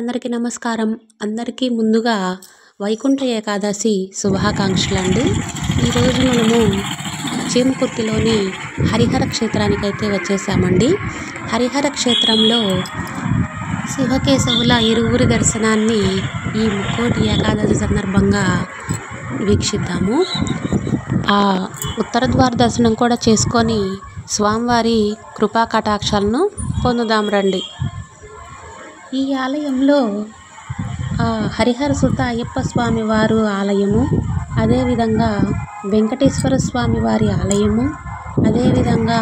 ప్రేక్షకులందరికీ నమస్కారం. అందరికీ ముందుగా వైకుంఠ ఏకాదశి శుభాకాంక్షలండి. ఈరోజు మనము చీమకుర్తిలోని హరిహర క్షేత్రానికైతే వచ్చేసామండి. హరిహర క్షేత్రంలో శివకేశవుల ఇరువురి దర్శనాన్ని ఈ ముక్కోటి ఏకాదశి సందర్భంగా వీక్షిద్దాము. ఆ ఉత్తర ద్వార దర్శనం కూడా చేసుకొని స్వామివారి కృపా కటాక్షాలను పొందుదాం రండి. ఈ ఆలయంలో హరిహర సుత అయ్యప్ప స్వామి వారు ఆలయము, అదేవిధంగా వెంకటేశ్వర స్వామి వారి ఆలయము, అదేవిధంగా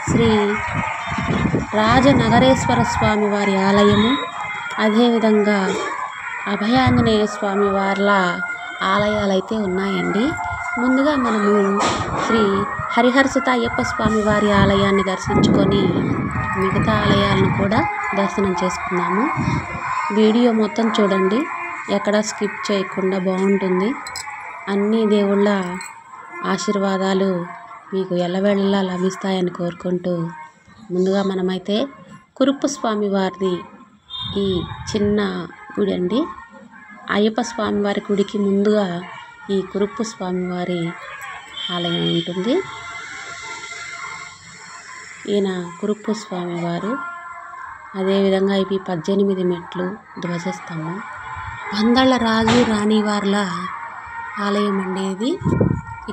శ్రీ రాజనగరేశ్వర స్వామి వారి ఆలయము, అదేవిధంగా అభయాంజనేయ స్వామి వార్ల ఆలయాలు అయితే ఉన్నాయండి. ముందుగా మనము శ్రీ హరిహర సుత అయ్యప్ప స్వామి వారి ఆలయాన్ని దర్శించుకొని మిగతా ఆలయాలను కూడా దర్శనం చేసుకున్నాము. వీడియో మొత్తం చూడండి, ఎక్కడ స్కిప్ చేయకుండా బాగుంటుంది. అన్ని దేవుళ్ళ ఆశీర్వాదాలు మీకు ఎల్లవేళలా లభిస్తాయని కోరుకుంటూ ముందుగా మనమైతే కురుప్పు స్వామి వారిది ఈ చిన్న గుడి అండి. అయ్యప్ప స్వామి వారి గుడికి ముందుగా ఈ కురుప్పు స్వామివారి ఆలయం ఉంటుంది. ఈయన కురుప్పు స్వామివారు. అదేవిధంగా ఇవి 18 మెట్లు, ధ్వజస్తంభం. వందళ్ళ రాజు రాణి వార్ల ఆలయం అండి ఇది.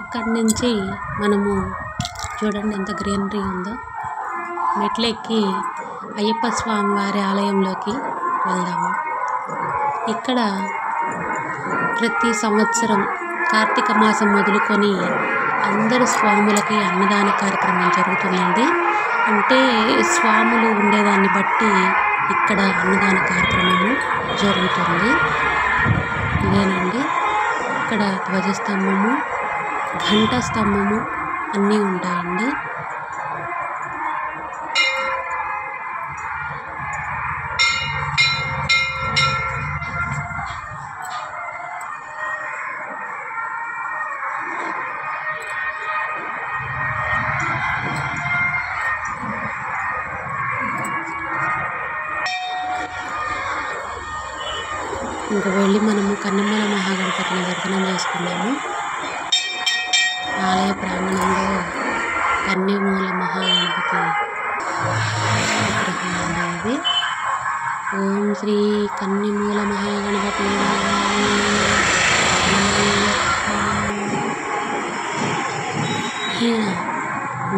ఇక్కడి నుంచి మనము చూడండి ఎంత గ్రీనరీ ఉందో. మెట్లెక్కి అయ్యప్ప స్వామి వారి ఆలయంలోకి వెళ్దాము. ఇక్కడ ప్రతి సంవత్సరం కార్తీక మాసం మొదలుకొని అందరు స్వాములకి అన్నదాన కార్యక్రమం జరుగుతుందండి. అంటే స్వాములు ఉండేదాన్ని బట్టి ఇక్కడ అన్నదాన కార్యక్రమము జరుగుతుంది. ఇదేనండి, ఇక్కడ ధ్వజస్తంభము, ఘంట స్తంభము అన్నీ ఉంటాయండి. ఇంకా వెళ్ళి మనము కన్నమూల మహాగణపతిని దర్శనం చేసుకున్నాము. ఆలయ ప్రాంగణంలో కన్నమూల మహాగణపతి విగ్రహం ఉండేది. ఓం శ్రీ కన్నమూల మహాగణపతి. ఈయన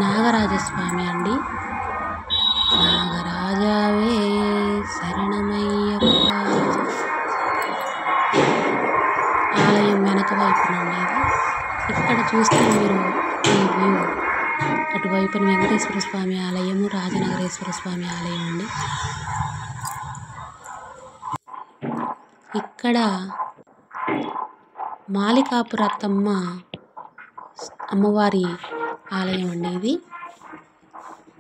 నాగరాజస్వామి అండి. నాగరాజావే శరణమయ్యప్ప. ఆలయం వెనక వైపున ఉండేది. ఇక్కడ చూస్తే మీరు ఈ వ్యూ, అటువైపున వెంకటేశ్వర స్వామి ఆలయము, రాజనగరేశ్వర స్వామి ఆలయం అండి. ఇక్కడ మాలికాపురత్తమ్మ అమ్మవారి ఆలయం అండి ఇది.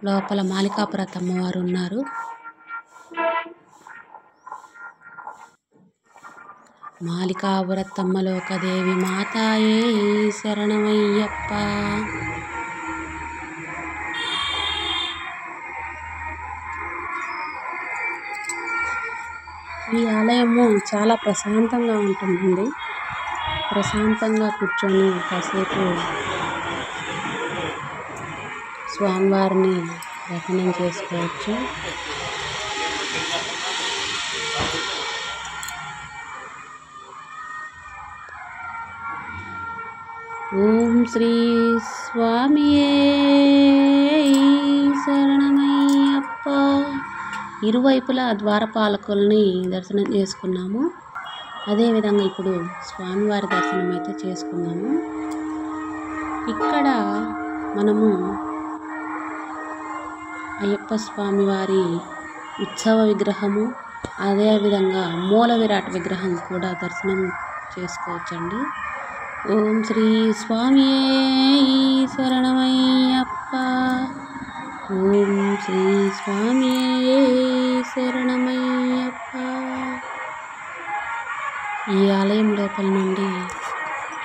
లోపల మాలికాపురత్త అమ్మవారు ఉన్నారు. మాలికాపురత్తమ్మ లోకదేవి మాతాయే శరణమయ్యప్ప. ఈ ఆలయము చాలా ప్రశాంతంగా ఉంటుందండి. ప్రశాంతంగా కూర్చొని కాసేపు స్వామివారిని దర్శనం చేసుకోవచ్చు. ఓం శ్రీ స్వామియే శరణమయ్యప్ప. ఇరువైపులా ద్వారపాలకుల్ని దర్శనం చేసుకున్నాము. అదేవిధంగా ఇప్పుడు స్వామివారి దర్శనం అయితే చేసుకున్నాము. ఇక్కడ మనము అయ్యప్ప స్వామివారి ఉత్సవ విగ్రహము, అదేవిధంగా మూల విరాట్ విగ్రహం కూడా దర్శనం చేసుకోవచ్చండి. ఓం శ్రీ స్వామియే శరణమయ్యప్ప. ఓం శ్రీ స్వామియే శరణమయ్యప్ప. ఈ ఆలయం లోపల నుండి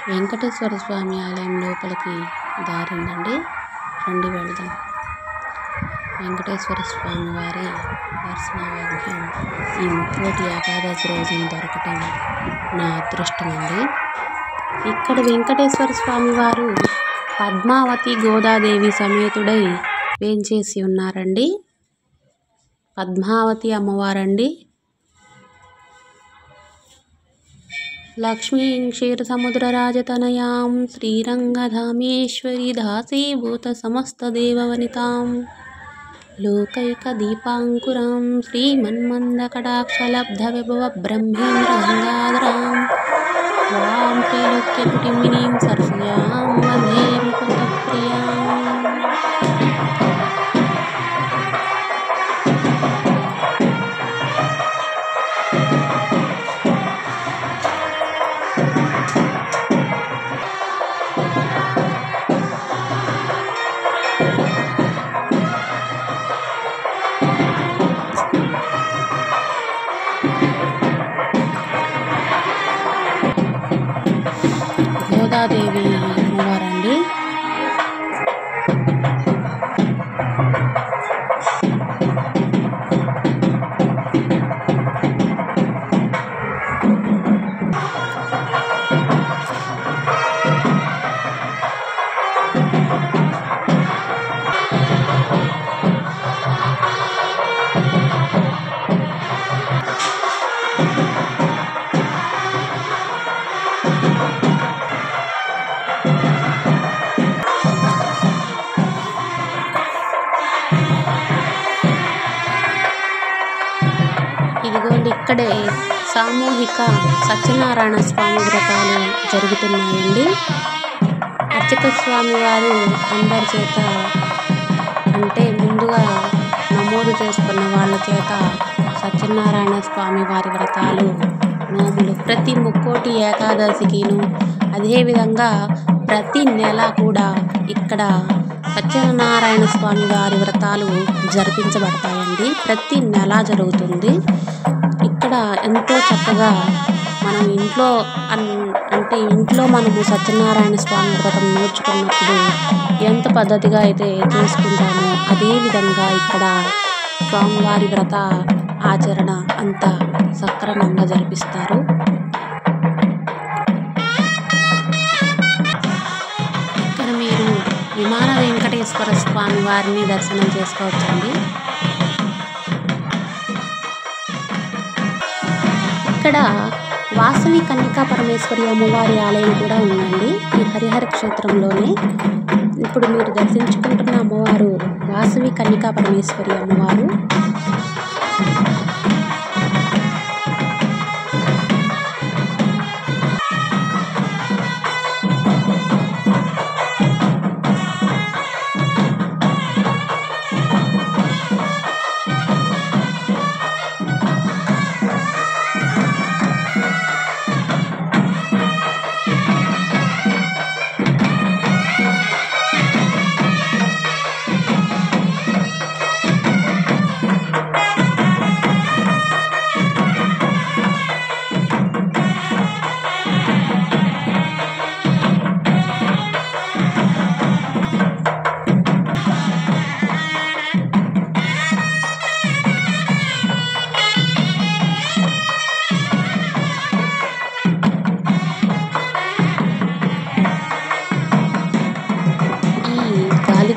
వెంకటేశ్వర స్వామి ఆలయం లోపలికి దారి ఉందండి. రండి వెళదాం. వెంకటేశ్వర స్వామి వారి దర్శన భాగ్యం ఈ ముక్కోటి ఏకాదశి రోజున దొరకటం నా అదృష్టం అండి. ఇక్కడ వెంకటేశ్వర స్వామి వారు పద్మావతి గోదాదేవి సమేతుడై వేంచేసి ఉన్నారండి. పద్మావతి అమ్మవారండి. లక్ష్మీం క్షీరసముద్రరాజతనయాం శ్రీరంగధామేశ్వరి దాసీభూత సమస్తదేవవనితాం లోకైకదీపాంకురాం శ్రీమన్మందకటాక్షలబ్ధవిభవ బ్రహ్మేంద్రగంగాధరాం వాం త్రైలోక్యకుటుంబినీం సరస్వతీం వందే ముకుందప్రియాం. గోదాదేవి అమ్మవారండి. ఇదిగోండి, ఇక్కడే సామూహిక సత్యనారాయణ స్వామి వ్రతాలు జరుగుతున్నాయండి. అర్చక స్వామి వారు అందరి చేత, అంటే ముందుగా నమోదు చేసుకున్న వాళ్ళ చేత సత్యనారాయణ స్వామి వారి వ్రతాలు నోములు ప్రతి ముక్కోటి ఏకాదశికిను, అదేవిధంగా ప్రతి నెల కూడా ఇక్కడ సత్యనారాయణ స్వామి వారి వ్రతాలు జరిపించబడతాయండి. ప్రతి నెల జరుగుతుంది. ఇక్కడ ఎంతో చక్కగా మనం ఇంట్లో మనము సత్యనారాయణ స్వామి వ్రతం నేర్చుకున్నప్పుడు ఎంత పద్ధతిగా అయితే చేసుకుంటామో అదేవిధంగా ఇక్కడ స్వామివారి వ్రత ఆచరణ అంతా సక్రమంగా జరిపిస్తారు. ఇక్కడ మీరు విమాన వెంకటేశ్వర స్వామి వారిని దర్శనం చేసుకోవచ్చండి. ఇక్కడ వాసవి కన్యకా పరమేశ్వరి అమ్మవారి ఆలయం కూడా ఉందండి. ఈ హరిహర క్షేత్రంలోనే ఇప్పుడు మీరు దర్శించుకుంటున్న అమ్మవారు వాసవి కన్యకా పరమేశ్వరి అమ్మవారు.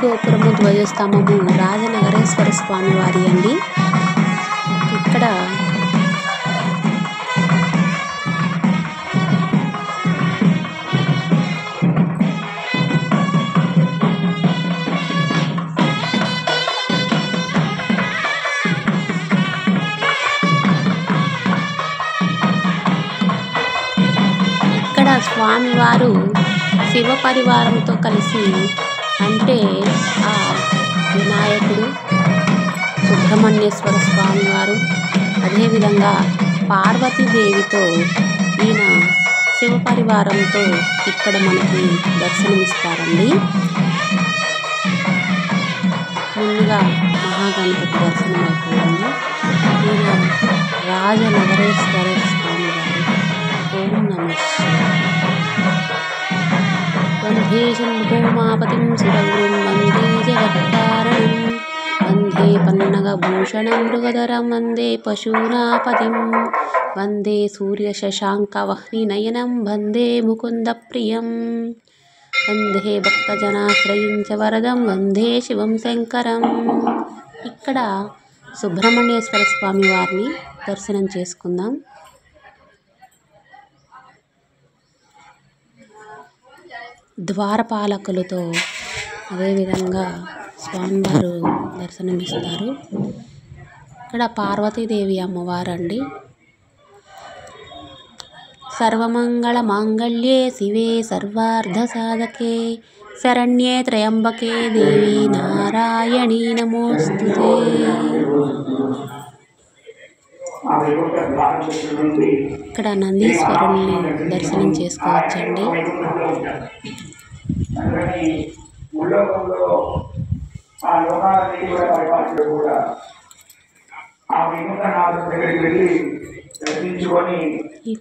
గోపురము ధ్వజస్తంభము రాజనగరేశ్వర స్వామి వారి అండి. ఇక్కడ స్వామివారు శివ పరివారంతో కలిసి, అంటే ఆ వినాయకుడు, సుబ్రహ్మణ్యేశ్వర స్వామివారు, అదేవిధంగా పార్వతీదేవితో ఈయన శివ పరివారంతో ఇక్కడ మనకి దర్శనమిస్తారండి. ముందుగా మహాగణపతి దర్శనం అయిపోయింది. ఈయన రాజనగరేశ్వర స్వామి వారు. ఓం నమః శివాయ. వందే శంభోమాపతిం శివగురుం వందే జగత్కారణం వందే పన్నగభూషణం మృగధరం వందే పశూనాపతిం వందే సూర్యశశాంకవహ్నినయనం వందే ముకుందప్రియం వందే భక్తజనాశ్రయించ వరదం వందే శివం శంకరం. ఇక్కడ సుబ్రహ్మణ్యేశ్వర స్వామి వారిని దర్శనం చేసుకుందాం. ద్వారపాలకులతో అదేవిధంగా స్వామివారు దర్శనమిస్తారు. ఇక్కడ పార్వతీదేవి అమ్మవారు అండి. సర్వమంగళ మాంగళ్యే శివే సర్వార్థ సాధకే శరణ్యే త్రయంబకే దేవి నారాయణీ నమోస్తుతే. ఇక్కడ నందీశ్వరుల్ని దర్శనం చేసుకోవచ్చండి.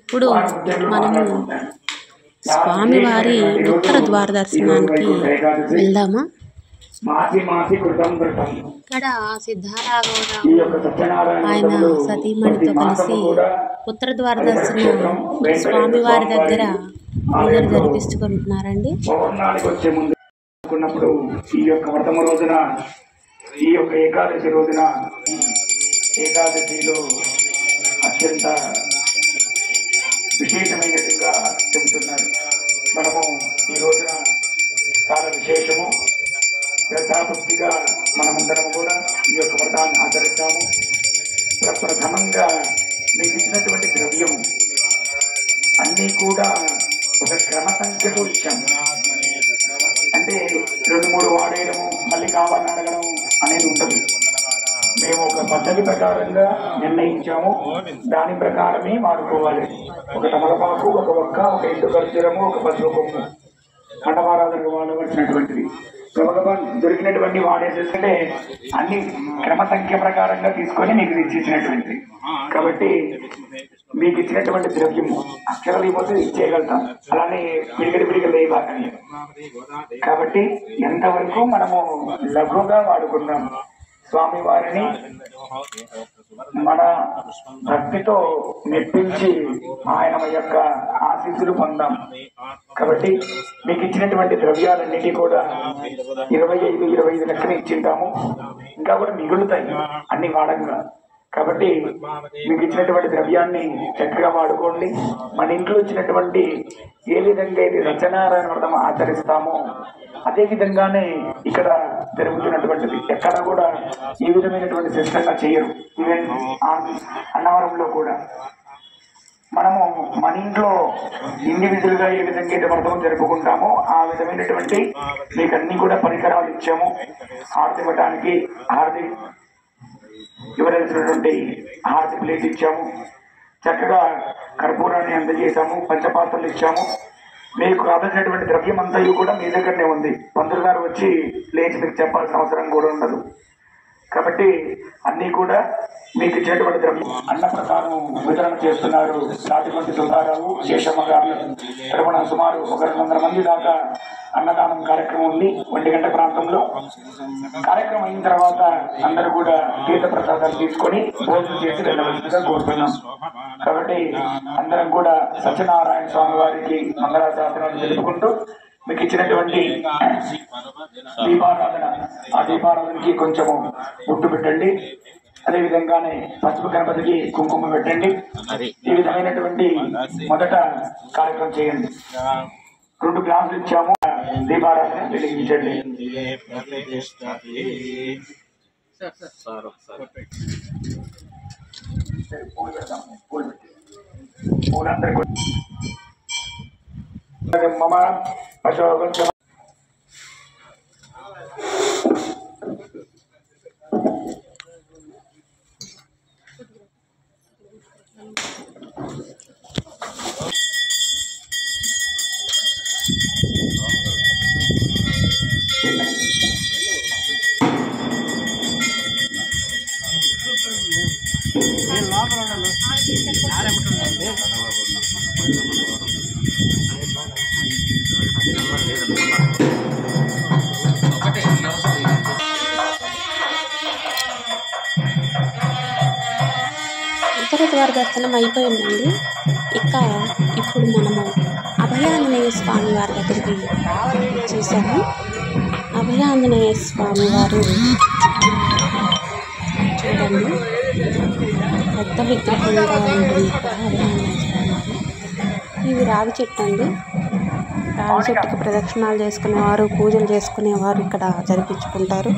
ఇప్పుడు మనము స్వామివారి ఉత్తర ద్వార దర్శనానికి వెళ్దామా? ఇక్కడ సిద్ధారాఘవరావు ఆయన సతీమణితో కలిసి ఉత్తర ద్వార దర్శనం స్వామివారి దగ్గర పూజలు జరిపించుకుంటున్నారండి. ఈ యొక్క వ్రతము రోజున, ఈ యొక్క ఏకాదశి రోజున, ఏకాదశిలో అత్యంత విశేషమైనట్టుగా చెబుతున్నారు. మనము ఈ రోజున చాలా విశేషము, శ్రద్ధాభక్తిగా మనమందరం కూడా ఈ యొక్క వ్రతాన్ని ఆచరిస్తాము. ప్రప్రథమంగా మీకు ఇచ్చినటువంటి ద్రవ్యము అన్నీ కూడా ఒక క్రమ సంఖ్యతో ఇచ్చాము. అంటే 2-3 వాడేయడము, మళ్ళీ కావాలని అడగడం అనేది ఉండదు. మేము ఒక పద్ధతి ప్రకారంగా నిర్ణయించాము, దాని ప్రకారమే వాడుకోవాలి. ఒక తమలపాకు, ఒక ఒక్క, ఒక ఎండు ఖర్జూరము, ఒక పసుపు కొమ్ము మండపారాధనకు వాడవలసినటువంటిది. దొరికినటువంటి వాడేసేస్తే అన్ని క్రమ సంఖ్య ప్రకారంగా తీసుకొని మీకు ఇచ్చేసినటువంటిది. కాబట్టి మీకు ఇచ్చినటువంటి ద్రవ్యము అక్షరాలు ఇవ్వతే ఇచ్చేయగలుగుతాం, అలానే పిడిగడి లేబాకని. కాబట్టి ఎంతవరకు మనము లఘుగా వాడుకున్నాం, స్వామివారిని మన భక్తితో మెప్పించి ఆయన యొక్క ఆశీస్సులు పొందాం. కాబట్టి మీకు ఇచ్చినటువంటి ద్రవ్యాలన్నిటి కూడా 25 లక్షలు ఇచ్చింటాము. ఇంకా కూడా మిగులుతాయి అన్ని వాడంగా. కాబట్టి మీకు ఇచ్చినటువంటి ద్రవ్యాన్ని చక్కగా వాడుకోండి. మన ఇంట్లో ఇచ్చినటువంటి ఏ విధంగా అయితే సత్యనారాయణ వ్రతం ఆచరిస్తామో అదే విధంగానే ఇక్కడ జరుగుతున్నటువంటిది. ఎక్కడ కూడా ఈ విధమైనటువంటి సిస్టంగా చేయరు. ఈవెన్ అన్నవరంలో కూడా మనము మన ఇంట్లో ఇండివిజువల్గా ఏ విధంగా అయితే వ్రతం జరుపుకుంటామో ఆ విధమైనటువంటి మీకు అన్ని కూడా పరికరాలు ఇచ్చాము. హారతి ఇవ్వడానికి హారతి ఇవ్వవలసినటువంటి హారతి ప్లేట్ ఇచ్చాము. చక్కగా కర్పూరాన్ని అందజేశాము. పంచపాత్రలు ఇచ్చాము. మీకు కావలసినటువంటి ద్రవ్యం అంతా కూడా మీ దగ్గరనే ఉంది. పంతులు గారు వచ్చి లేచి మీకు చెప్పాల్సిన అవసరం కూడా ఉండదు. కాబట్టి అన్నీ కూడా మీకు ఇచ్చినటువంటి ద్రవ్యం అన్న ప్రకారం వితరణ చేస్తున్నారు. రాజమండ్రి సుబ్బారావు, శేషమ్మ గారు తరపున సుమారు 100 మంది దాకా అన్నదానం కార్యక్రమం ఉంది 1 గంట ప్రాంతంలో. కార్యక్రమం అయిన తర్వాత అందరూ కూడా తీర్థ ప్రసాదాలు తీసుకొని భోజనం చేసి వెళ్ళవలసిందిగా కోరుతున్నాం. కాబట్టి అందరం కూడా సత్యనారాయణ స్వామి వారికి మంగళాశాసనాలు తెలుపుకుంటూ మీకు ఇచ్చినటువంటి దీపారాధన, ఆ దీపారాధనకి కొంచెము బొట్టు పెట్టండి. అదేవిధంగానే పసుపు గణపతికి కుంకుమ పెట్టండి. ఈ విధమైనటువంటి మొదట కార్యక్రమం చేయండి. 2 గ్లాసులు ఇచ్చాము. దీపారాధన వెలిగించండి. మమ అశోక స్వామివారి దర్శనం అయిపోయిందండి. ఇప్పుడు మనము అభయాంజనేయ స్వామివారి దగ్గరికి వచ్చేసాము. అభయాంజనేయ స్వామివారు చూడండి, పెద్ద విగ్రహంగా ఉంటుంది ఇక్కడ అభయాంజనేయ స్వామివారు. ఇది రావి చెట్టు అండి. రావి చెట్టుకి ప్రదక్షిణాలు చేసుకునేవారు, పూజలు చేసుకునేవారు ఇక్కడ జరిపించుకుంటారు.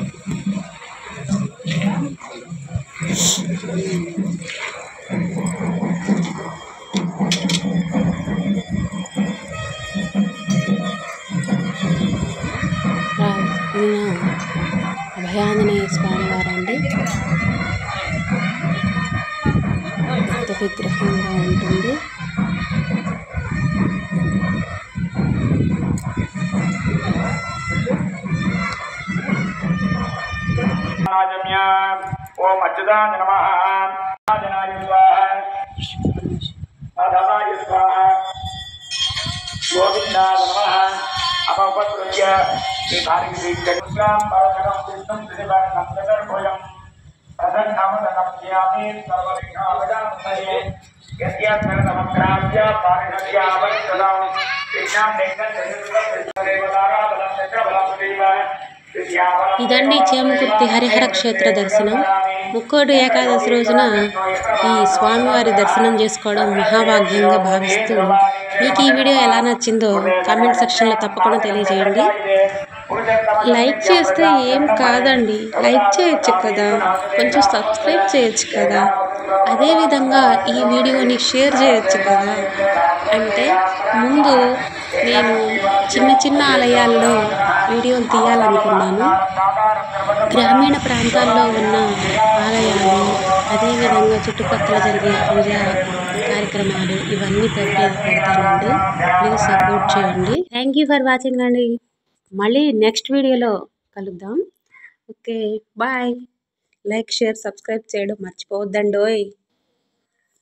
అభయాంజనేయ స్వామివారు అండి, పెద్ద విగ్రహంగా ఉంటుంది. ఓం అచ్యుతాయ నమః ఆజనాయ స్వాహా ఆదాయ స్వాహా గోవిందాయ నమః అపపత్రయ ఈ భారతి జగత్యాం పరమం కృష్ణం శ్రీవారం నమస్కారం ప్రసన్నమదనం ధ్యామి సర్వవిఘ్నావజామయే యస్యాత్మన నమస్కారాయ పారిణర్యావైతదాం కృష్ణం దేవతారాబలం చక్రబలముదేవ. ఇదండి చేమకుర్తి హరిహర క్షేత్ర దర్శనం. ముక్కోటి ఏకాదశి రోజున ఈ స్వామివారి దర్శనం చేసుకోవడం మహాభాగ్యంగా భావిస్తూ మీకు ఈ వీడియో ఎలా నచ్చిందో కామెంట్ సెక్షన్లో తప్పకుండా తెలియజేయండి. లైక్ చేస్తే ఏం కాదండి, లైక్ చేయొచ్చు కదా, కొంచెం సబ్స్క్రైబ్ చేయొచ్చు కదా, అదేవిధంగా ఈ వీడియోని షేర్ చేయొచ్చు కదా. అంటే ముందు నేను చిన్న చిన్న ఆలయాల్లో వీడియోలు తీయాలనుకున్నాను. గ్రామీణ ప్రాంతాల్లో ఉన్న ఆలయాలు, అదేవిధంగా చుట్టుపక్కల జరిగే పూజా కార్యక్రమాలు ఇవన్నీ పెడతానండి. ప్లీజ్ సపోర్ట్ చేయండి. థ్యాంక్ యూ ఫర్ వాచింగ్ అండి. మళ్ళీ నెక్స్ట్ వీడియోలో కలుద్దాం. Okay, bye. Like, share, subscribe చేయడం మర్చిపోవద్దండోయ్.